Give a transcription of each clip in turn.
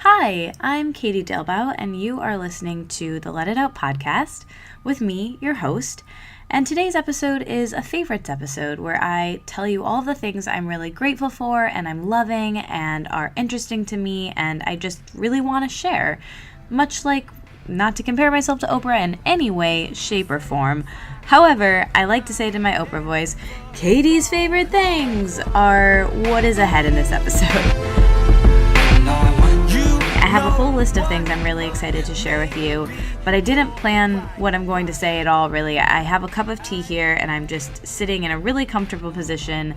Hi, I'm Katie Dalebout, and you are listening to the Let It Out podcast with me, your host. And today's episode is a favorites episode where I tell you all the things I'm really grateful for and I'm loving and are interesting to me and I just really want to share. Much like, not to compare myself to Oprah in any way, shape, or form. However, I like to say to my Oprah voice, Katie's favorite things are what is ahead in this episode. I have a whole list of things I'm really excited to share with you, but I didn't plan what I'm going to say at all, really. I have a cup of tea here, and I'm just sitting in a really comfortable position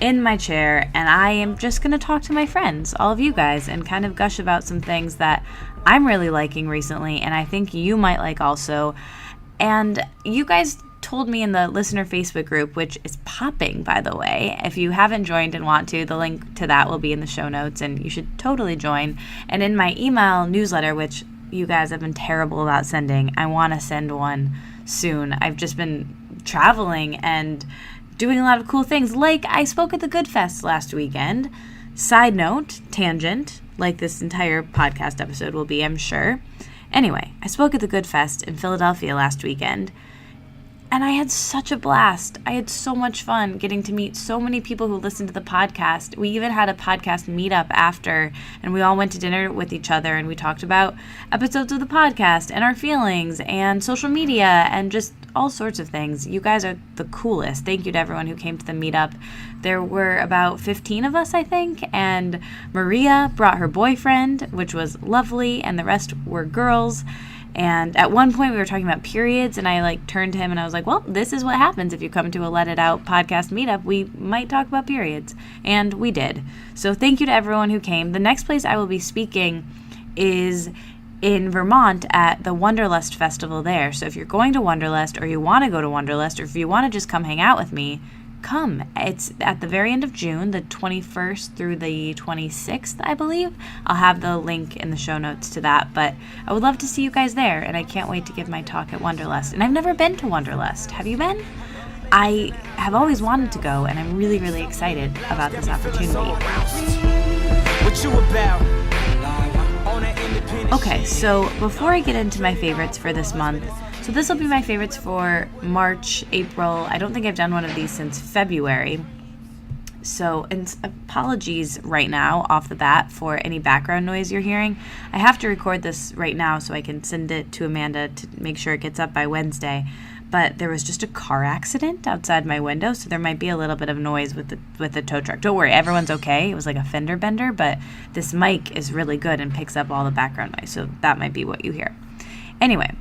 in my chair, and I am just going to talk to my friends, all of you guys, and kind of gush about some things that I'm really liking recently, and I think you might like also. And you guys told me in the listener Facebook group, which is popping, by the way. If you haven't joined and want to, the link to that will be in the show notes, and you should totally join. And in my email newsletter, which you guys have been terrible about sending, I want to send one soon. I've just been traveling and doing a lot of cool things, like I spoke at the Good Fest last weekend. Side note, tangent, like this entire podcast episode will be, I'm sure. Anyway, I spoke at the Good Fest in Philadelphia last weekend, and I had such a blast. I had so much fun getting to meet so many people who listened to the podcast. We even had a podcast meetup after, and we all went to dinner with each other, and we talked about episodes of the podcast and our feelings and social media and just all sorts of things. You guys are the coolest. Thank you to everyone who came to the meetup. There were about 15 of us, I think, and Maria brought her boyfriend, which was lovely, and the rest were girls. And at one point we were talking about periods, and I turned to him and I was like, well, this is what happens if you come to a Let It Out podcast meetup. We might talk about periods. And we did. So thank you to everyone who came. The next place I will be speaking is in Vermont at the Wanderlust Festival there. So if you're going to Wanderlust, or you want to go to Wanderlust, or if you want to just come hang out with me, come. It's at the very end of June, the 21st through the 26th, I believe. I'll have the link in the show notes to that, but I would love to see you guys there, and I can't wait to give my talk at Wanderlust. And I've never been to Wanderlust. Have you been? I have always wanted to go, and I'm really, really excited about this opportunity. Okay, so before I get into my favorites for this month, so this will be my favorites for March, April. I don't think I've done one of these since February. So, and apologies right now off the bat for any background noise you're hearing. I have to record this right now so I can send it to Amanda to make sure it gets up by Wednesday. But there was just a car accident outside my window, so there might be a little bit of noise with the tow truck. Don't worry, everyone's okay. It was like a fender bender, but this mic is really good and picks up all the background noise, so that might be what you hear. Anyway.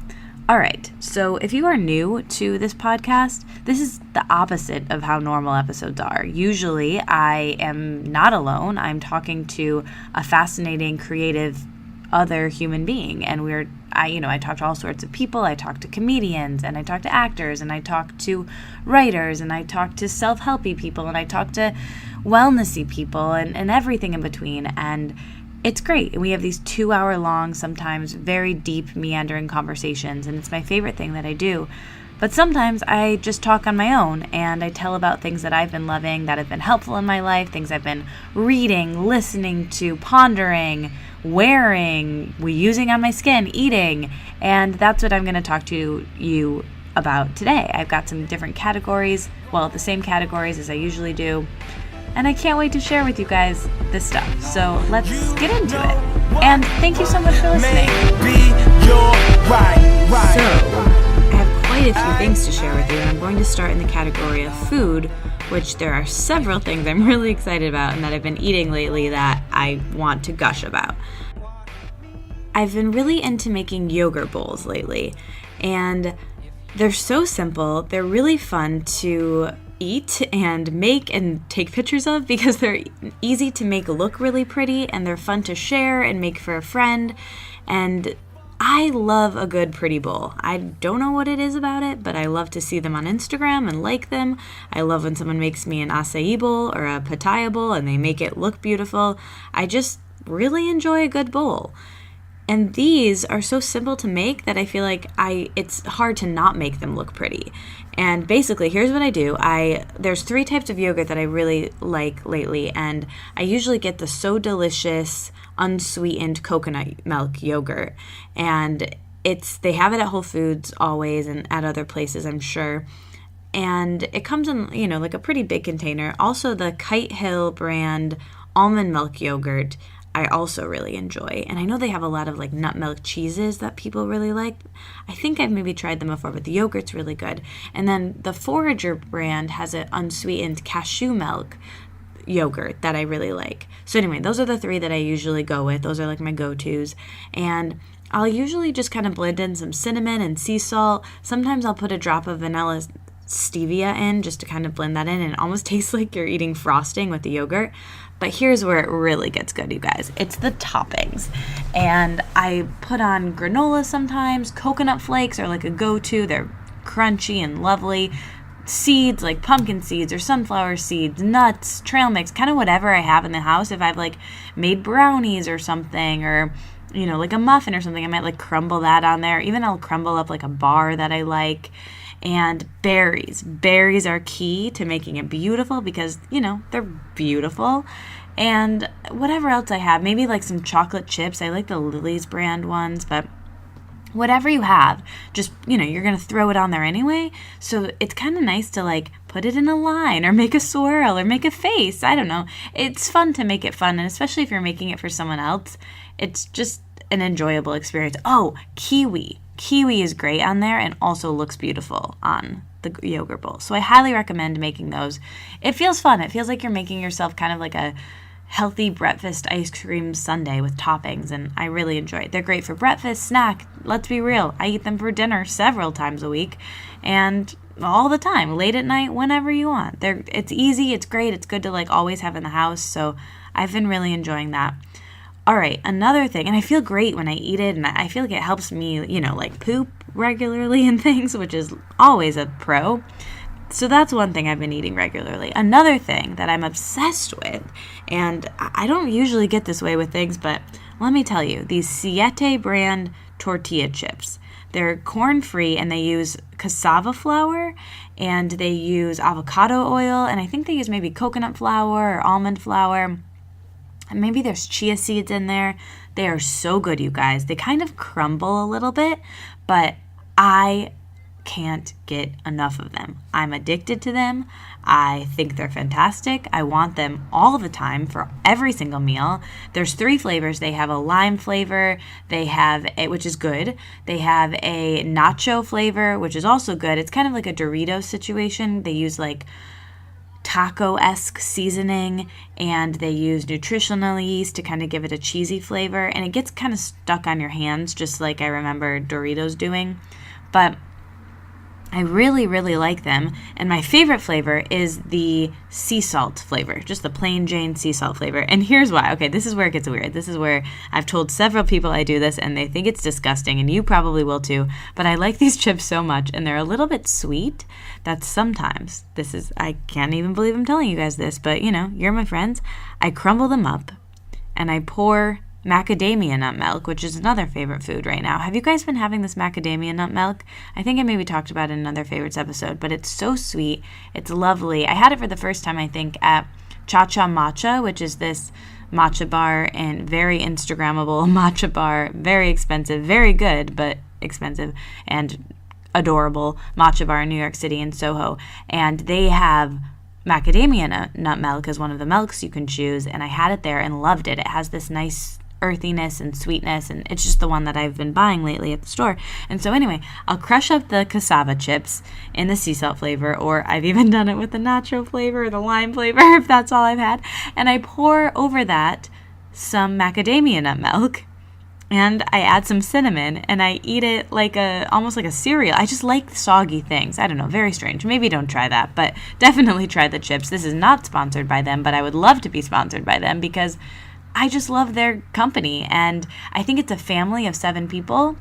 All right, so if you are new to this podcast, this is the opposite of how normal episodes are. Usually, I am not alone. I'm talking to a fascinating, creative other human being, and I talk to all sorts of people. I talk to comedians, and I talk to actors, and I talk to writers, and I talk to self-helpy people, and I talk to wellnessy people, and everything in between, and it's great. We have these 2-hour-long, sometimes very deep, meandering conversations, and it's my favorite thing that I do. But sometimes I just talk on my own, and I tell about things that I've been loving, that have been helpful in my life, things I've been reading, listening to, pondering, wearing, using on my skin, eating, and that's what I'm going to talk to you about today. I've got some different categories, the same categories as I usually do. And I can't wait to share with you guys this stuff. So let's get into it. And thank you so much for listening. So I have quite a few things to share with you. And I'm going to start in the category of food, which there are several things I'm really excited about and that I've been eating lately that I want to gush about. I've been really into making yogurt bowls lately. And they're so simple. They're really fun to eat and make and take pictures of because they're easy to make look really pretty, and they're fun to share and make for a friend. And I love a good pretty bowl. I don't know what it is about it, but I love to see them on Instagram and like them. I love when someone makes me an acai bowl or a pitaya bowl and they make it look beautiful. I just really enjoy a good bowl. And these are so simple to make that I feel like it's hard to not make them look pretty. And basically, here's what I do. There's 3 types of yogurt that I really like lately, and I usually get the So Delicious unsweetened coconut milk yogurt. And they have it at Whole Foods always and at other places, I'm sure. And it comes in, like a pretty big container. Also, the Kite Hill brand almond milk yogurt, I also really enjoy. And I know they have a lot of like nut milk cheeses that people really like. I think I've maybe tried them before, but the yogurt's really good. And then the Forager brand has an unsweetened cashew milk yogurt that I really like. So anyway, those are the 3 that I usually go with. Those are like my go-tos. And I'll usually just kind of blend in some cinnamon and sea salt. Sometimes I'll put a drop of vanilla stevia in just to kind of blend that in, and it almost tastes like you're eating frosting with the yogurt. But here's where it really gets good, you guys. It's the toppings. And I put on granola sometimes. Coconut flakes are like a go-to. They're crunchy and lovely. Seeds, like pumpkin seeds or sunflower seeds, nuts, trail mix, kind of whatever I have in the house. If I've like made brownies or something, or like a muffin or something, I might like crumble that on there. Even I'll crumble up like a bar that I like. And berries. Berries are key to making it beautiful because, they're beautiful. And whatever else I have, maybe like some chocolate chips. I like the Lily's brand ones, but whatever you have, just, you're going to throw it on there anyway. So it's kind of nice to like put it in a line or make a swirl or make a face. I don't know. It's fun to make it fun. And especially if you're making it for someone else, it's just an enjoyable experience. Oh, kiwi. Kiwi is great on there and also looks beautiful on the yogurt bowl. So I highly recommend making those. It feels fun. It feels like you're making yourself kind of like a healthy breakfast ice cream sundae with toppings, and I really enjoy it. They're great for breakfast, snack. Let's be real. I eat them for dinner several times a week and all the time, late at night, whenever you want. It's easy. It's great. It's good to like always have in the house. So I've been really enjoying that. All right, another thing, and I feel great when I eat it, and I feel like it helps me, like poop regularly and things, which is always a pro. So that's one thing I've been eating regularly. Another thing that I'm obsessed with, and I don't usually get this way with things, but let me tell you, these Siete brand tortilla chips. They're corn-free, and they use cassava flour, and they use avocado oil, and I think they use maybe coconut flour or almond flour. And maybe there's chia seeds in there. They are so good, you guys. They kind of crumble a little bit, but I can't get enough of them. I'm addicted to them. I think they're fantastic. I want them all the time for every single meal. There's 3 flavors. They have a lime flavor, which is good. They have a nacho flavor, which is also good. It's kind of like a Doritos situation. They use like taco-esque seasoning, and they use nutritional yeast to kind of give it a cheesy flavor, and it gets kind of stuck on your hands, just like I remember Doritos doing. But I really, really like them, and my favorite flavor is the sea salt flavor, just the plain Jane sea salt flavor. And here's why. Okay, this is where it gets weird. This is where I've told several people I do this, and they think it's disgusting, and you probably will too, but I like these chips so much, and they're a little bit sweet that sometimes, I can't even believe I'm telling you guys this, but you're my friends. I crumble them up, and I pour macadamia nut milk, which is another favorite food right now. Have you guys been having this macadamia nut milk? I think I maybe talked about it in another favorites episode, but it's so sweet. It's lovely. I had it for the first time, I think, at Cha Cha Matcha, which is this matcha bar, and very Instagrammable matcha bar, very expensive, very good, but expensive, and adorable matcha bar in New York City in Soho. And they have macadamia nut milk as one of the milks you can choose, and I had it there and loved it. It has this nice earthiness and sweetness, and it's just the one that I've been buying lately at the store. And so anyway, I'll crush up the cassava chips in the sea salt flavor, or I've even done it with the nacho flavor or the lime flavor if that's all I've had, and I pour over that some macadamia nut milk, and I add some cinnamon, and I eat it almost like a cereal. I just like soggy things. I don't know, very strange. Maybe don't try that, but definitely try the chips. This is not sponsored by them, but I would love to be sponsored by them because I just love their company, and I think it's a family of 7 people.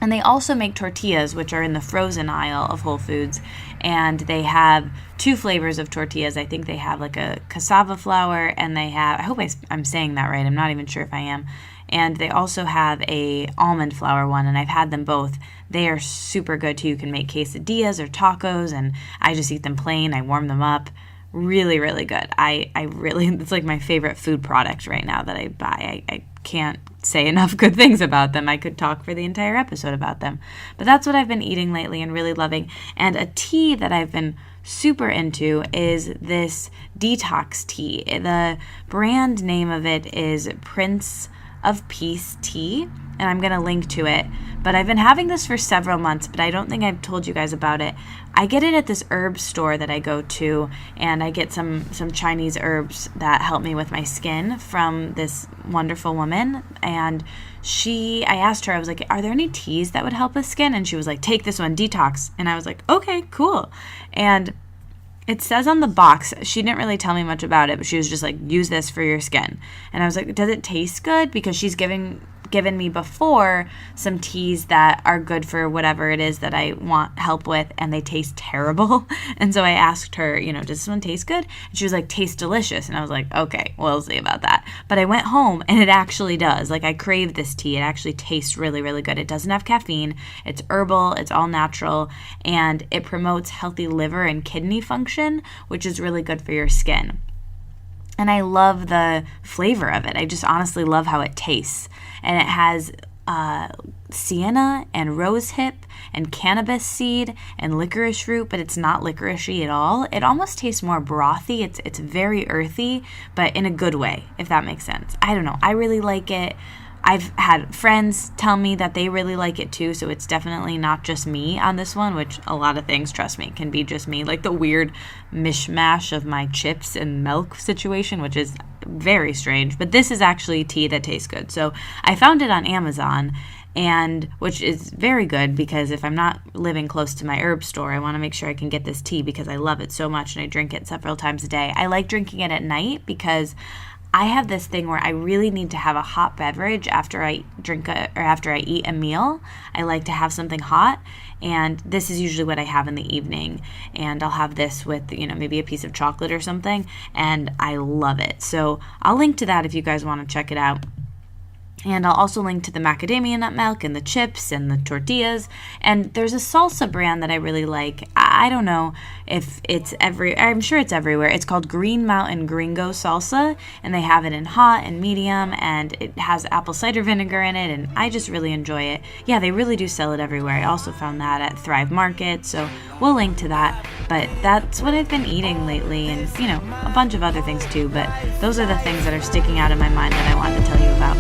And they also make tortillas, which are in the frozen aisle of Whole Foods, and they have 2 flavors of tortillas. I think they have like a cassava flour, and they have, I hope I'm saying that right, I'm not even sure if I am, and they also have a almond flour one, and I've had them both. They are super good too. You can make quesadillas or tacos, and I just eat them plain. I warm them up. Really, really good. I really, it's like my favorite food product right now that I buy. I can't say enough good things about them. I could talk for the entire episode about them. But that's what I've been eating lately and really loving. And a tea that I've been super into is this detox tea. The brand name of it is Prince of Peace Tea, and I'm going to link to it. But I've been having this for several months, but I don't think I've told you guys about it. I get it at this herb store that I go to, and I get some Chinese herbs that help me with my skin from this wonderful woman. And I asked her, I was like, are there any teas that would help with skin? And she was like, take this one, detox. And I was like, okay, cool. And it says on the box, she didn't really tell me much about it, but she was just like, use this for your skin. And I was like, does it taste good? Because she's given me before some teas that are good for whatever it is that I want help with, and they taste terrible. And so I asked her, does this one taste good? And she was like, tastes delicious. And I was like, okay, we'll see about that. But I went home and it actually does. Like, I craved this tea. It actually tastes really, really good. It doesn't have caffeine. It's herbal. It's all natural. And it promotes healthy liver and kidney function, which is really good for your skin. And I love the flavor of it. I just honestly love how it tastes. And it has sienna and rosehip and cannabis seed and licorice root, but it's not licoricey at all. It almost tastes more brothy. It's very earthy, but in a good way, if that makes sense. I don't know. I really like it. I've had friends tell me that they really like it too, so it's definitely not just me on this one, which a lot of things, trust me, can be just me. Like the weird mishmash of my chips and milk situation, which is very strange. But this is actually tea that tastes good. So I found it on Amazon, and which is very good because if I'm not living close to my herb store, I want to make sure I can get this tea because I love it so much and I drink it several times a day. I like drinking it at night because I have this thing where I really need to have a hot beverage after I after I eat a meal. I like to have something hot, and this is usually what I have in the evening. And I'll have this with, maybe a piece of chocolate or something, and I love it. So I'll link to that if you guys want to check it out. And I'll also link to the macadamia nut milk and the chips and the tortillas. And there's a salsa brand that I really like. I don't know if I'm sure it's everywhere. It's called Green Mountain Gringo Salsa, and they have it in hot and medium, and it has apple cider vinegar in it, and I just really enjoy it. Yeah, they really do sell it everywhere. I also found that at Thrive Market, so we'll link to that. But that's what I've been eating lately, and, a bunch of other things too, but those are the things that are sticking out in my mind that I wanted to tell you about.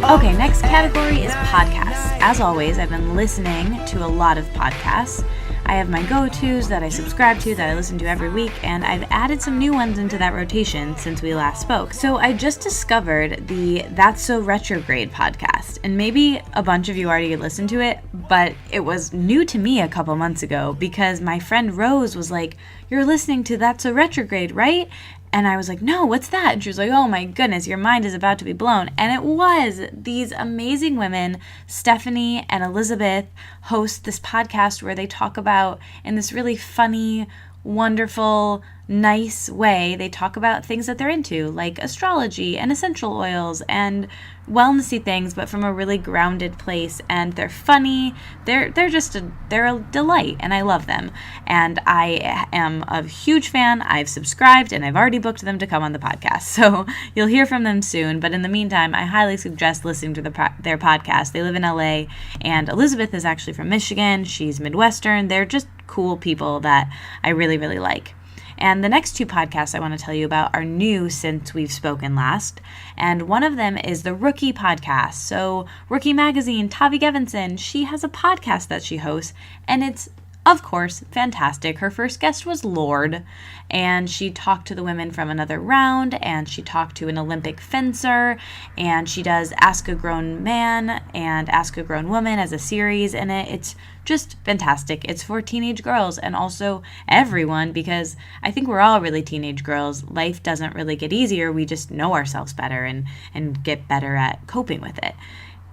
Okay, next category is podcasts. As always, I've been listening to a lot of podcasts. I have my go-tos that I subscribe to, that I listen to every week, and I've added some new ones into that rotation since we last spoke. So I just discovered the That's So Retrograde podcast, and maybe a bunch of you already listened to it, but it was new to me a couple months ago because my friend Rose was like, "You're listening to That's So Retrograde, right?" And I was like, no, what's that? And she was like, oh my goodness, your mind is about to be blown. And it was. These amazing women, Stephanie and Elizabeth, host this podcast where they talk about, in this really funny, wonderful, nice way, they talk about things that they're into, like astrology and essential oils and wellnessy things, but from a really grounded place. And they're funny. They're a delight, and I love them. And I am a huge fan. I've subscribed, and I've already booked them to come on the podcast. So you'll hear from them soon. But in the meantime, I highly suggest listening to their podcast. They live in LA, and Elizabeth is actually from Michigan. She's Midwestern. They're just cool people that I really, really like. And the next two podcasts I want to tell you about are new since we've spoken last. And one of them is the Rookie podcast. So Rookie Magazine, Tavi Gevinson, she has a podcast that she hosts, and it's, of course, fantastic. Her first guest was Lorde, and she talked to the women from Another Round, and she talked to an Olympic fencer, and she does Ask a Grown Man and Ask a Grown Woman as a series in it. It's just fantastic. It's for teenage girls and also everyone, because I think we're all really teenage girls. Life doesn't really get easier. We just know ourselves better and get better at coping with it.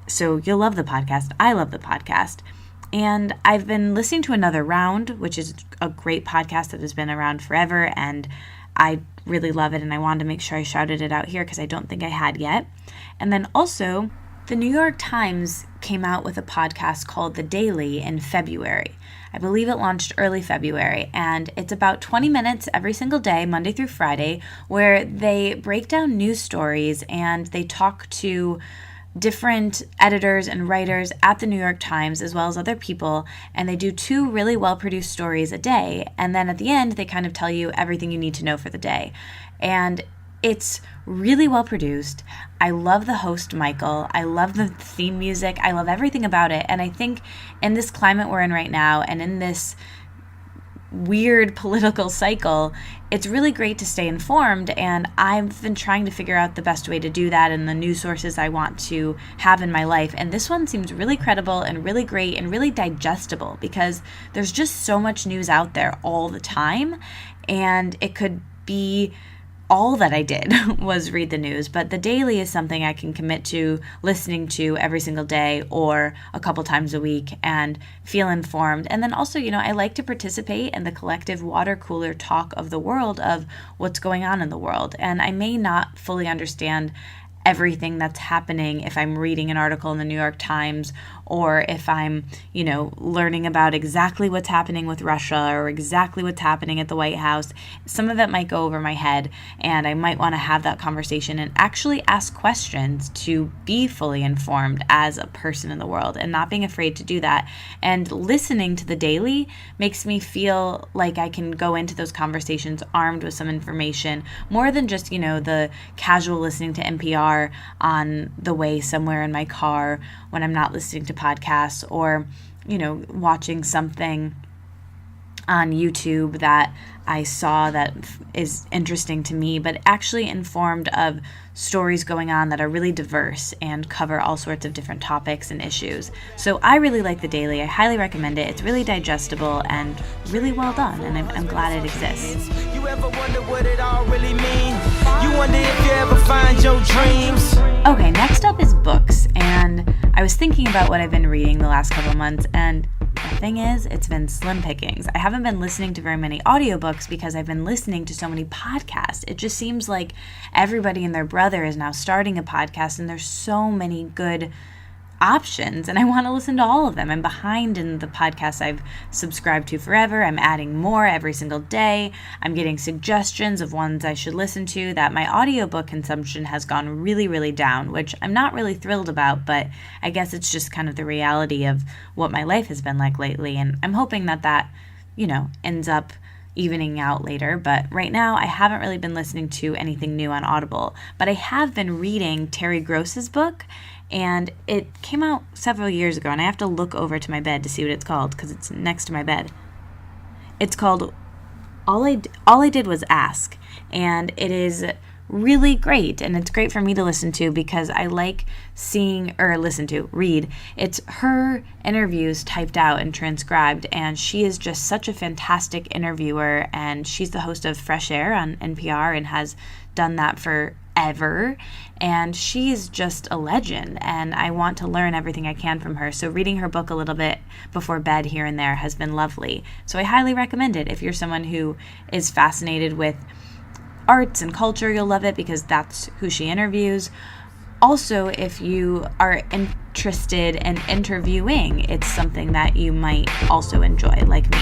So you'll love the podcast. I love the podcast. And I've been listening to Another Round, which is a great podcast that has been around forever, and I really love it, and I wanted to make sure I shouted it out here because I don't think I had yet. And then also The New York Times came out with a podcast called The Daily in February. I believe it launched early February, and it's about 20 minutes every single day, Monday through Friday, where they break down news stories and they talk to different editors and writers at the New York Times as well as other people, and they do 2 really well-produced stories a day, and then at the end they kind of tell you everything you need to know for the day. And it's really well produced. I love the host, Michael. I love the theme music. I love everything about it. And I think in this climate we're in right now and in this weird political cycle, it's really great to stay informed. And I've been trying to figure out the best way to do that and the news sources I want to have in my life. And this one seems really credible and really great and really digestible because there's just so much news out there all the time. And it could be all that I did was read the news, but the daily is something I can commit to listening to every single day or a couple times a week and feel informed. And then also, I like to participate in the collective water cooler talk of the world of what's going on in the world. And I may not fully understand everything that's happening if I'm reading an article in the New York Times or if I'm, learning about exactly what's happening with Russia or exactly what's happening at the White House. Some of it might go over my head and I might want to have that conversation and actually ask questions to be fully informed as a person in the world and not being afraid to do that. And listening to the daily makes me feel like I can go into those conversations armed with some information more than just, the casual listening to NPR on the way somewhere in my car when I'm not listening to podcasts or, watching something on YouTube that I saw that is interesting to me, but actually informed of stories going on that are really diverse and cover all sorts of different topics and issues. So I really like The Daily. I highly recommend it. It's really digestible and really well done, and I'm glad it exists. You ever wonder what it all really means? You wonder if you ever find your dreams? Okay, next up is books, and I was thinking about what I've been reading the last couple months, and the thing is, it's been slim pickings. I haven't been listening to very many audiobooks because I've been listening to so many podcasts. It just seems like everybody and their brother is now starting a podcast, and there's so many good options, and I want to listen to all of them. I'm behind in the podcasts I've subscribed to forever. I'm adding more every single day. I'm getting suggestions of ones I should listen to. That my audiobook consumption has gone really, really down, which I'm not really thrilled about, but I guess it's just kind of the reality of what my life has been like lately, and I'm hoping that ends up evening out later. But right now I haven't really been listening to anything new on Audible, but I have been reading Terry Gross's book, and it came out several years ago, and I have to look over to my bed to see what it's called because it's next to my bed. It's called All I Did Was Ask, and it is really great, and it's great for me to listen to because I like read. It's her interviews typed out and transcribed, and she is just such a fantastic interviewer, and she's the host of Fresh Air on NPR and has done that forever, and she is just a legend, and I want to learn everything I can from her. So reading her book a little bit before bed here and there has been lovely. So I highly recommend it. If you're someone who is fascinated with arts and culture, you'll love it because that's who she interviews. Also, if you are interested in interviewing, it's something that you might also enjoy, like me.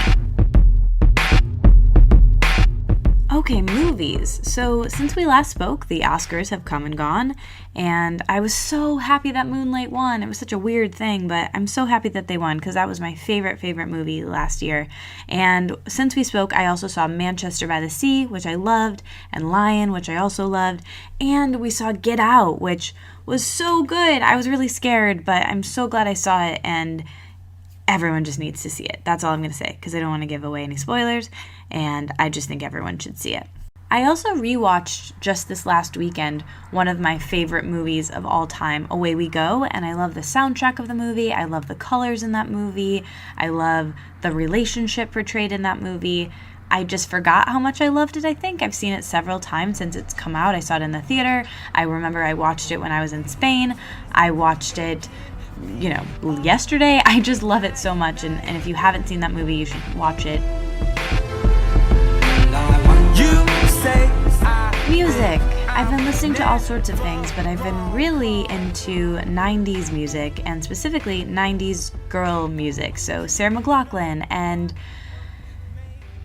Okay, movies. So since we last spoke, the Oscars have come and gone, and I was so happy that Moonlight won. It was such a weird thing, but I'm so happy that they won because that was my favorite movie last year. And since we spoke, I also saw Manchester by the Sea, which I loved, and Lion, which I also loved, and we saw Get Out, which was so good. I was really scared, but I'm so glad I saw it, and everyone just needs to see it. That's all I'm going to say because I don't want to give away any spoilers, and I just think everyone should see it. I also rewatched just this last weekend one of my favorite movies of all time, Away We Go, and I love the soundtrack of the movie. I love the colors in that movie. I love the relationship portrayed in that movie. I just forgot how much I loved it, I think. I've seen it several times since it's come out. I saw it in the theater. I remember I watched it when I was in Spain. I watched it yesterday. I just love it so much, and if you haven't seen that movie, you should watch it. Music. I've been listening to all sorts of things, but I've been really into 90s music, and specifically 90s girl music. So Sarah McLachlan and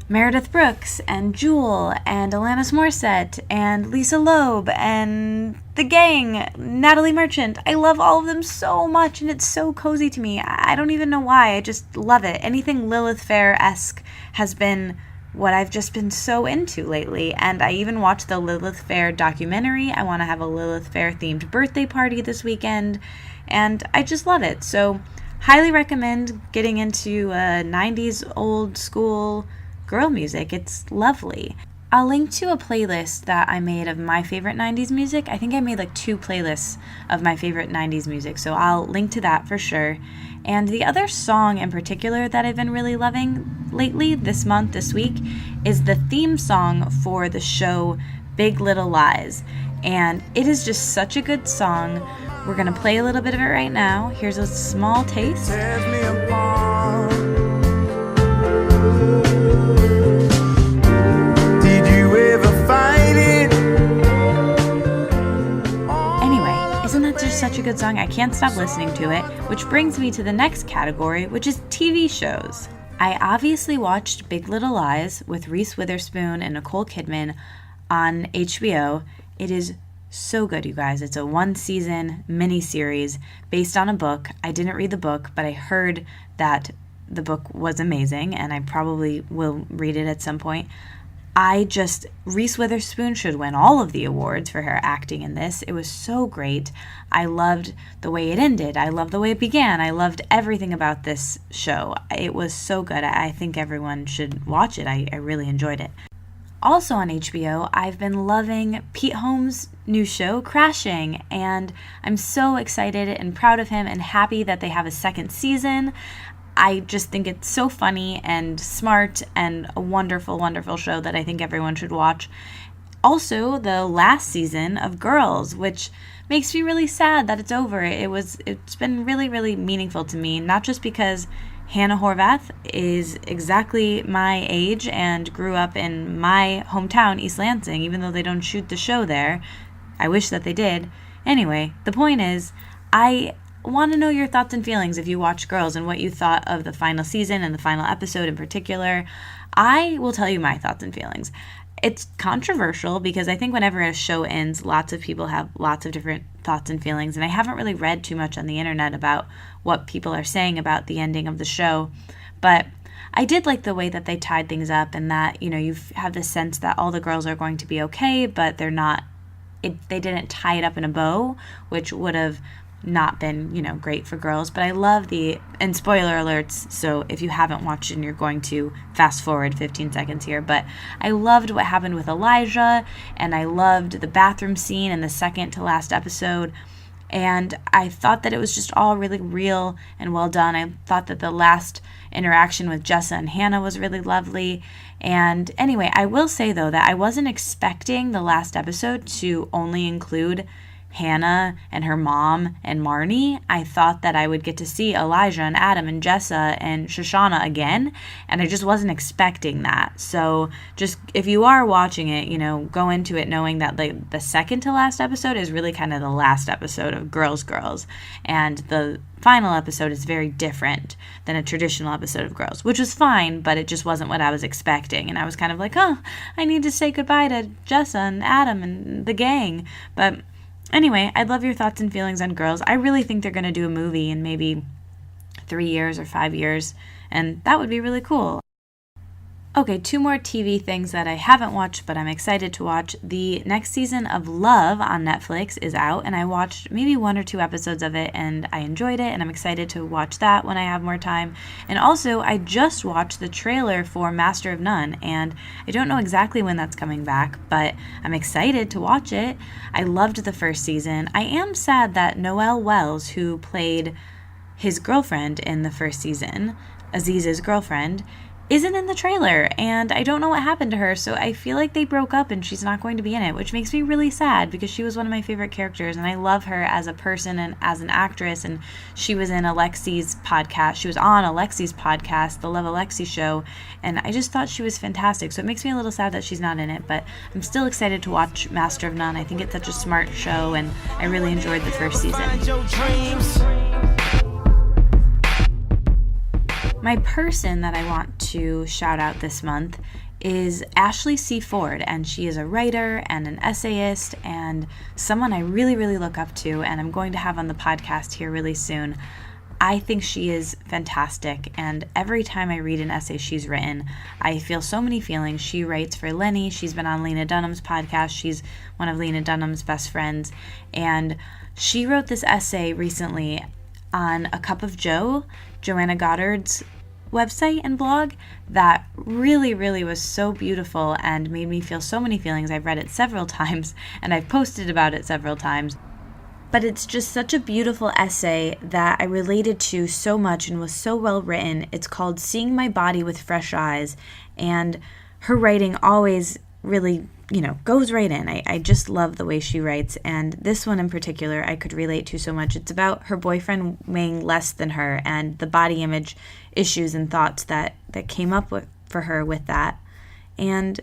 Meredith Brooks and Jewel and Alanis Morissette and Lisa Loeb and The Gang, Natalie Merchant. I love all of them so much, and it's so cozy to me. I don't even know why. I just love it. Anything Lilith Fair-esque has been what I've just been so into lately. And I even watched the Lilith Fair documentary. I want to have a Lilith Fair themed birthday party this weekend, and I just love it. So highly recommend getting into 90s old school girl music. It's lovely. I'll link to a playlist that I made of my favorite 90s music. I think I made like 2 playlists of my favorite 90s music, so I'll link to that for sure. And the other song in particular that I've been really loving lately, this month, this week, is the theme song for the show Big Little Lies. And it is just such a good song. We're going to play a little bit of it right now. Here's a small taste. Tears me apart. Did you ever find it? Anyway, isn't that just such a good song? I can't stop listening to it, which brings me to the next category, which is TV shows. I obviously watched Big Little Lies with Reese Witherspoon and Nicole Kidman on HBO. It is so good, you guys. It's a 1-season miniseries based on a book. I didn't read the book, but I heard that the book was amazing, and I probably will read it at some point. Reese Witherspoon should win all of the awards for her acting in this. It was so great. I loved the way it ended. I loved the way it began. I loved everything about this show. It was so good. I think everyone should watch it. I really enjoyed it. Also on HBO, I've been loving Pete Holmes' new show, Crashing, and I'm so excited and proud of him and happy that they have a second season. I just think it's so funny and smart and a wonderful, wonderful show that I think everyone should watch. Also, the last season of Girls, which makes me really sad that it's over. It's been really, really meaningful to me, not just because Hannah Horvath is exactly my age and grew up in my hometown, East Lansing, even though they don't shoot the show there. I wish that they did. Anyway, the point is, I want to know your thoughts and feelings if you watch Girls and what you thought of the final season and the final episode in particular. I will tell you my thoughts and feelings. It's controversial because I think whenever a show ends, lots of people have lots of different thoughts and feelings, and I haven't really read too much on the internet about what people are saying about the ending of the show. But I did like the way that they tied things up, and that, you have this sense that all the girls are going to be okay, but they're not. They didn't tie it up in a bow, which would have not been, great for Girls. But I love and spoiler alerts, so if you haven't watched it and you're going to fast forward 15 seconds here, but I loved what happened with Elijah, and I loved the bathroom scene in the second to last episode, and I thought that it was just all really real and well done. I thought that the last interaction with Jessa and Hannah was really lovely. And anyway, I will say though that I wasn't expecting the last episode to only include Hannah and her mom and Marnie. I thought that I would get to see Elijah and Adam and Jessa and Shoshana again, and I just wasn't expecting that. So just if you are watching it, go into it knowing that the second to last episode is really kind of the last episode of Girls, and the final episode is very different than a traditional episode of Girls, which was fine, but it just wasn't what I was expecting. And I was kind of like, I need to say goodbye to Jessa and Adam and the gang. But anyway, I'd love your thoughts and feelings on Girls. I really think they're going to do a movie in maybe 3 years or 5 years, and that would be really cool. Okay, 2 more TV things that I haven't watched, but I'm excited to watch. The next season of Love on Netflix is out, and I watched maybe 1 or 2 episodes of it, and I enjoyed it, and I'm excited to watch that when I have more time. And also, I just watched the trailer for Master of None, and I don't know exactly when that's coming back, but I'm excited to watch it. I loved the first season. I am sad that Noelle Wells, who played his girlfriend in the first season, Aziz's girlfriend, isn't in the trailer, and I don't know what happened to her, so I feel like they broke up and she's not going to be in it, which makes me really sad because she was one of my favorite characters, and I love her as a person and as an actress, and she was in Alexi's podcast. She was on Alexi's podcast, The Love Alexi Show, and I just thought she was fantastic, so it makes me a little sad that she's not in it, but I'm still excited to watch Master of None. I think it's such a smart show, and I really enjoyed the first season. My person that I want to shout out this month is Ashley C. Ford, and she is a writer and an essayist and someone I really, really look up to, and I'm going to have on the podcast here really soon. I think she is fantastic, and every time I read an essay she's written, I feel so many feelings. She writes for Lenny. She's been on Lena Dunham's podcast. She's one of Lena Dunham's best friends, and she wrote this essay recently on A Cup of Joe, Joanna Goddard's website and blog, that really, really was so beautiful and made me feel so many feelings. I've read it several times and I've posted about it several times. But it's just such a beautiful essay that I related to so much and was so well written. It's called Seeing My Body with Fresh Eyes, and her writing always really, goes right in. I just love the way she writes, and this one in particular I could relate to so much. It's about her boyfriend weighing less than her and the body image issues and thoughts that came up for her with that. And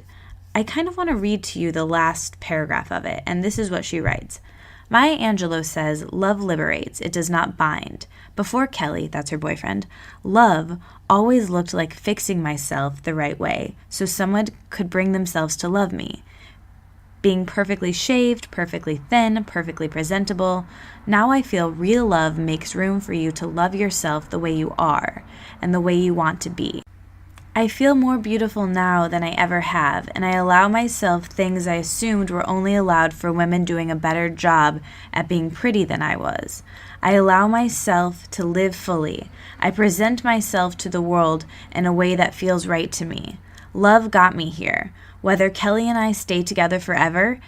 I kind of want to read to you the last paragraph of it, and this is what she writes. Maya Angelou says, love liberates, it does not bind. Before Kelly, that's her boyfriend, love always looked like fixing myself the right way so someone could bring themselves to love me. Being perfectly shaved, perfectly thin, perfectly presentable. Now I feel real love makes room for you to love yourself the way you are and the way you want to be. I feel more beautiful now than I ever have, and I allow myself things I assumed were only allowed for women doing a better job at being pretty than I was. I allow myself to live fully. I present myself to the world in a way that feels right to me. Love got me here. Whether Kelly and I stay together forever,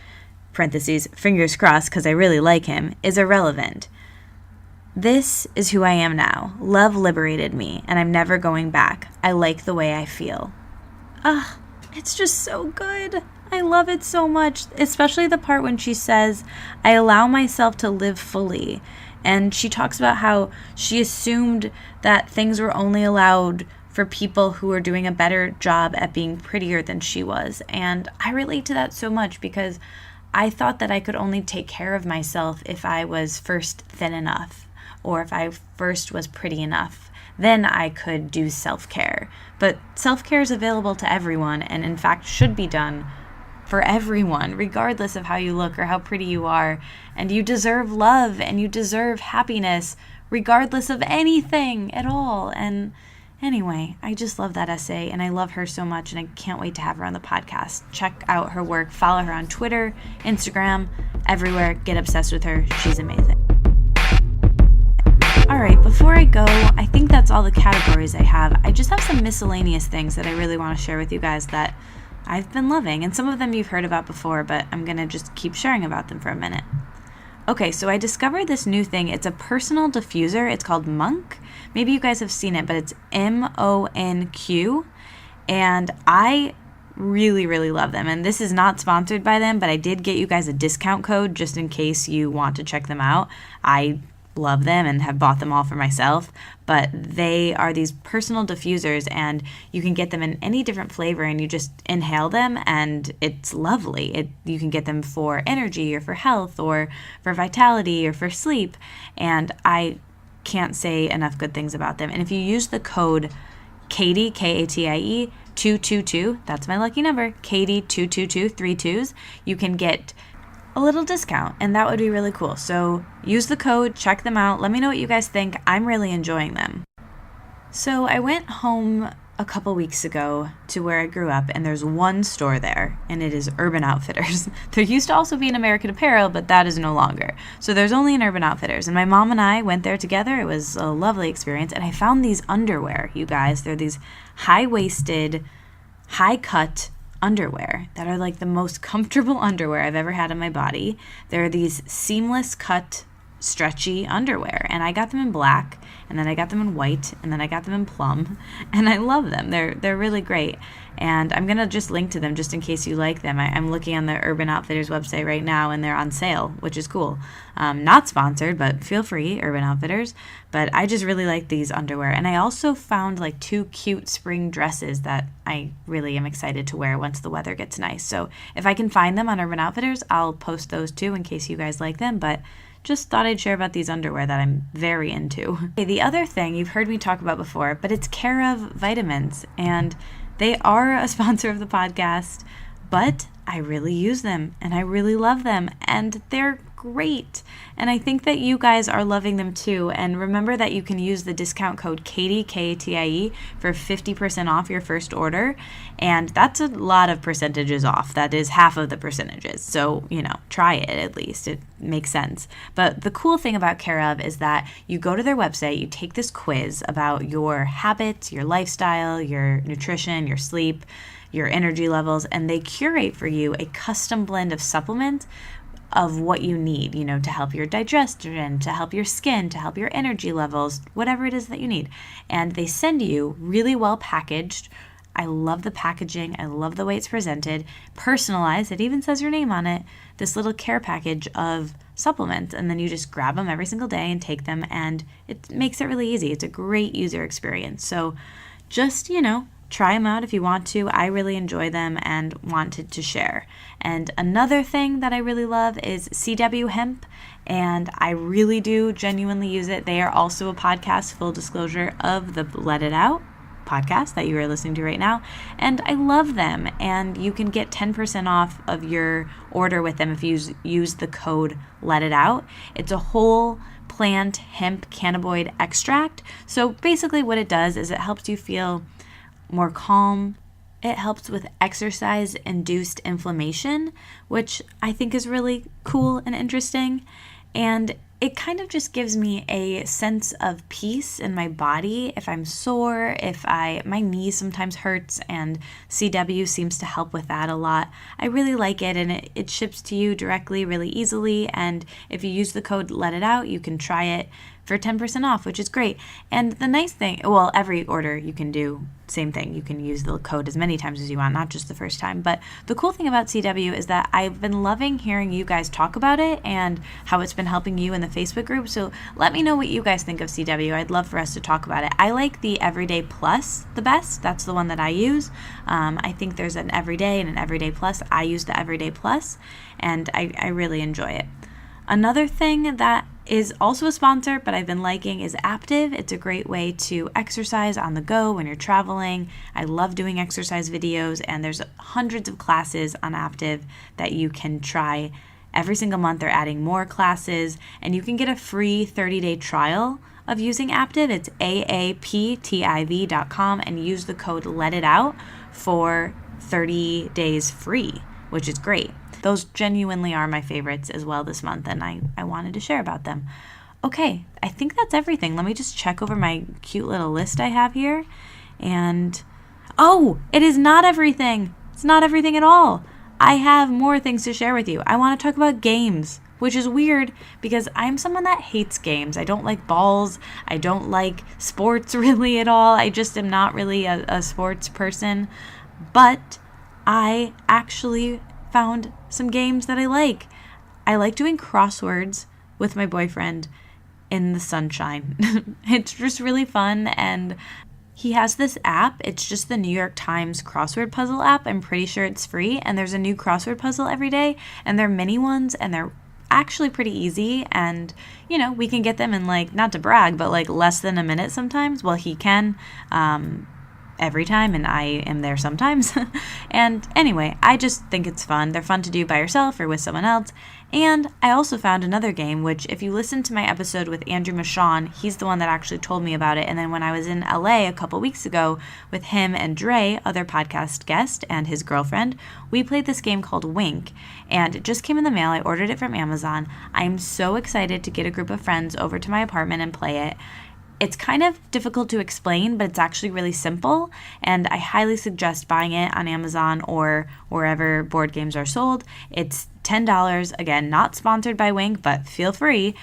parentheses, fingers crossed because I really like him, is irrelevant. This is who I am now. Love liberated me, and I'm never going back. I like the way I feel. It's just so good. I love it so much, especially the part when she says, I allow myself to live fully. And she talks about how she assumed that things were only allowed for people who are doing a better job at being prettier than she was. And I relate to that so much because I thought that I could only take care of myself if I was first thin enough or if I first was pretty enough. Then I could do self-care. But self-care is available to everyone and in fact should be done for everyone, regardless of how you look or how pretty you are. And you deserve love and you deserve happiness regardless of anything at all. And anyway, I just love that essay, and I love her so much, and I can't wait to have her on the podcast. Check out her work. Follow her on Twitter, Instagram, everywhere. Get obsessed with her. She's amazing. All right, before I go, I think that's all the categories I have. I just have some miscellaneous things that I really want to share with you guys that I've been loving, and some of them you've heard about before, but I'm going to just keep sharing about them for a minute. Okay, so I discovered this new thing. It's a personal diffuser. It's called Monk. Maybe you guys have seen it, but it's MONQ, and I really, really love them. And this is not sponsored by them, but I did get you guys a discount code just in case you want to check them out. I love them and have bought them all for myself, but they are these personal diffusers, and you can get them in any different flavor, and you just inhale them, and it's lovely. You can get them for energy or for health or for vitality or for sleep, and I can't say enough good things about them. And if you use the code Katie, Katie 222, that's my lucky number, Katie 222, 3 2s, you can get a little discount, and that would be really cool. So use the code, check them out, let me know what you guys think. I'm really enjoying them. So I went home a couple weeks ago to where I grew up, and there's one store there, and it is Urban Outfitters. There used to also be an American Apparel, but that is no longer. So there's only an Urban Outfitters, and my mom and I went there together. It was a lovely experience, and I found these underwear, you guys. They're these high-waisted, high-cut underwear that are like the most comfortable underwear I've ever had on my body. They're these seamless cut, stretchy underwear, and I got them in black, and then I got them in white, and then I got them in plum, and I love them. They're really great, and I'm going to just link to them just in case you like them. I'm looking on the Urban Outfitters website right now, and they're on sale, which is cool. Not sponsored, but feel free, Urban Outfitters. But I just really like these underwear, and I also found like 2 cute spring dresses that I really am excited to wear once the weather gets nice. So if I can find them on Urban Outfitters, I'll post those too in case you guys like them. But just thought I'd share about these underwear that I'm very into. Okay, the other thing you've heard me talk about before, but it's Care of vitamins, and they are a sponsor of the podcast, but I really use them and I really love them, and they're great. And I think that you guys are loving them too. And remember that you can use the discount code Katie, Katie, for 50% off your first order. And that's a lot of percentages off. That is half of the percentages. So, try it at least. It makes sense. But the cool thing about Care of is that you go to their website, you take this quiz about your habits, your lifestyle, your nutrition, your sleep, your energy levels, and they curate for you a custom blend of supplements of what you need, to help your digestion, to help your skin, to help your energy levels, whatever it is that you need. And they send you really well packaged. I love the packaging. I love the way it's presented. Personalized. It even says your name on it. This little care package of supplements. And then you just grab them every single day and take them. And it makes it really easy. It's a great user experience. So just, try them out if you want to. I really enjoy them and wanted to share. And another thing that I really love is CW Hemp, and I really do genuinely use it. They are also a podcast, full disclosure, of the Let It Out podcast that you are listening to right now. And I love them. And you can get 10% off of your order with them if you use the code Let It Out. It's a whole plant hemp cannabinoid extract. So basically what it does is it helps you feel more calm. It helps with exercise-induced inflammation, which I think is really cool and interesting. And it kind of just gives me a sense of peace in my body if I'm sore, my knee sometimes hurts, and CW seems to help with that a lot. I really like it, and it ships to you directly really easily. And if you use the code Let It Out, you can try it for 10% off, which is great. And the nice thing, every order you can do same thing. You can use the code as many times as you want, not just the first time. But the cool thing about CW is that I've been loving hearing you guys talk about it and how it's been helping you in the Facebook group. So let me know what you guys think of CW. I'd love for us to talk about it. I like the Everyday Plus the best. That's the one that I use. I think there's an Everyday and an Everyday Plus. I use the Everyday Plus, and I really enjoy it. Another thing that is also a sponsor, but I've been liking, is Active. It's a great way to exercise on the go when you're traveling. I love doing exercise videos, and there's hundreds of classes on Active that you can try. Every single month they're adding more classes, and you can get a free 30-day trial of using Active. It's aaptiv.com, and use the code LETITOUT for 30 days free, which is great. Those genuinely are my favorites as well this month, and I wanted to share about them. Okay, I think that's everything. Let me just check over my cute little list I have here. And, it is not everything. It's not everything at all. I have more things to share with you. I want to talk about games, which is weird because I'm someone that hates games. I don't like balls. I don't like sports really at all. I just am not really a sports person. But I actually found some games that I like. I like doing crosswords with my boyfriend in the sunshine. It's just really fun, and he has this app. It's just the New York Times crossword puzzle app. I'm pretty sure it's free, and there's a new crossword puzzle every day, and they're mini ones, and they're actually pretty easy, and we can get them in, not to brag, but less than a minute sometimes. Well, he can every time, and I am there sometimes. And anyway, I just think it's fun. They're fun to do by yourself or with someone else. And I also found another game, which if you listen to my episode with Andrew Michon, he's the one that actually told me about it. And then when I was in LA a couple weeks ago with him and Dre, other podcast guest, and his girlfriend, we played this game called Wink, and it just came in the mail. I ordered it from Amazon. I'm so excited to get a group of friends over to my apartment and play it. It's kind of difficult to explain, but it's actually really simple, and I highly suggest buying it on Amazon or wherever board games are sold. It's $10, again, not sponsored by Wink, but feel free,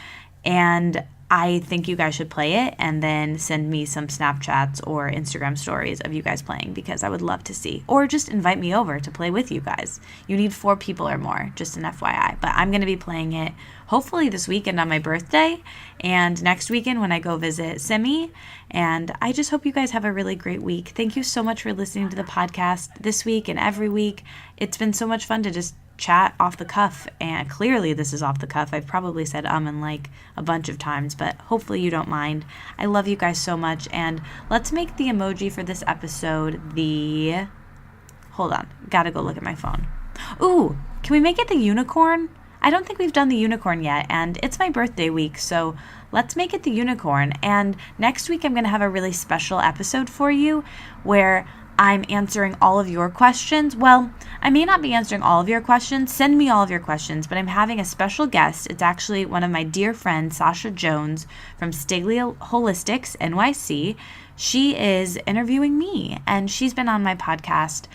and I think you guys should play it and then send me some Snapchats or Instagram stories of you guys playing, because I would love to see. Or just invite me over to play with you guys. You need 4 people or more, just an FYI. But I'm going to be playing it hopefully this weekend on my birthday and next weekend when I go visit Simi. And I just hope you guys have a really great week. Thank you so much for listening to the podcast this week and every week. It's been so much fun to just chat off the cuff, and clearly this is off the cuff. I've probably said and like a bunch of times, but hopefully you don't mind. I love you guys so much, and let's make the emoji for this episode hold on, gotta go look at my phone. Ooh, can we make it the unicorn? I don't think we've done the unicorn yet, and it's my birthday week, so let's make it the unicorn. And next week I'm going to have a really special episode for you where I'm answering all of your questions. Well, I may not be answering all of your questions. Send me all of your questions, but I'm having a special guest. It's actually one of my dear friends, Sasha Jones from Steglia Holistics, NYC. She is interviewing me, and she's been on my podcast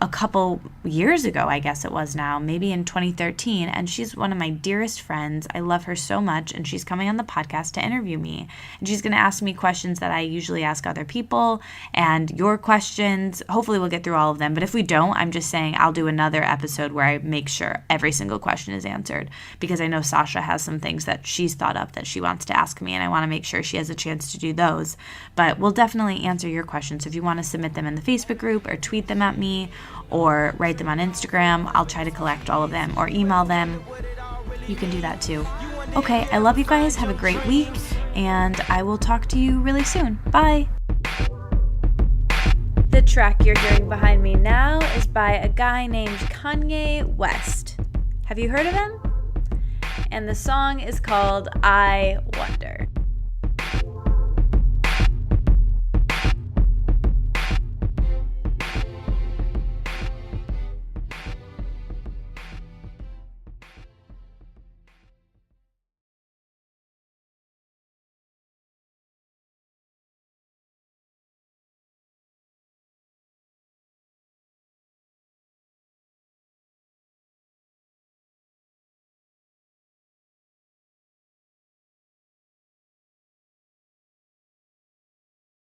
a couple years ago, I guess it was now, maybe in 2013, and she's one of my dearest friends. I love her so much, and she's coming on the podcast to interview me, and she's going to ask me questions that I usually ask other people, and your questions. Hopefully we'll get through all of them, but if we don't, I'm just saying I'll do another episode where I make sure every single question is answered, because I know Sasha has some things that she's thought up that she wants to ask me, and I want to make sure she has a chance to do those. But we'll definitely answer your questions. If you want to submit them in the Facebook group or tweet them at me, or write them on Instagram, I'll try to collect all of them, or email them. You can do that too. Okay, I love you guys. Have a great week, and I will talk to you really soon. Bye. The track you're hearing behind me now is by a guy named Kanye West. Have you heard of him? And the song is called I Wonder.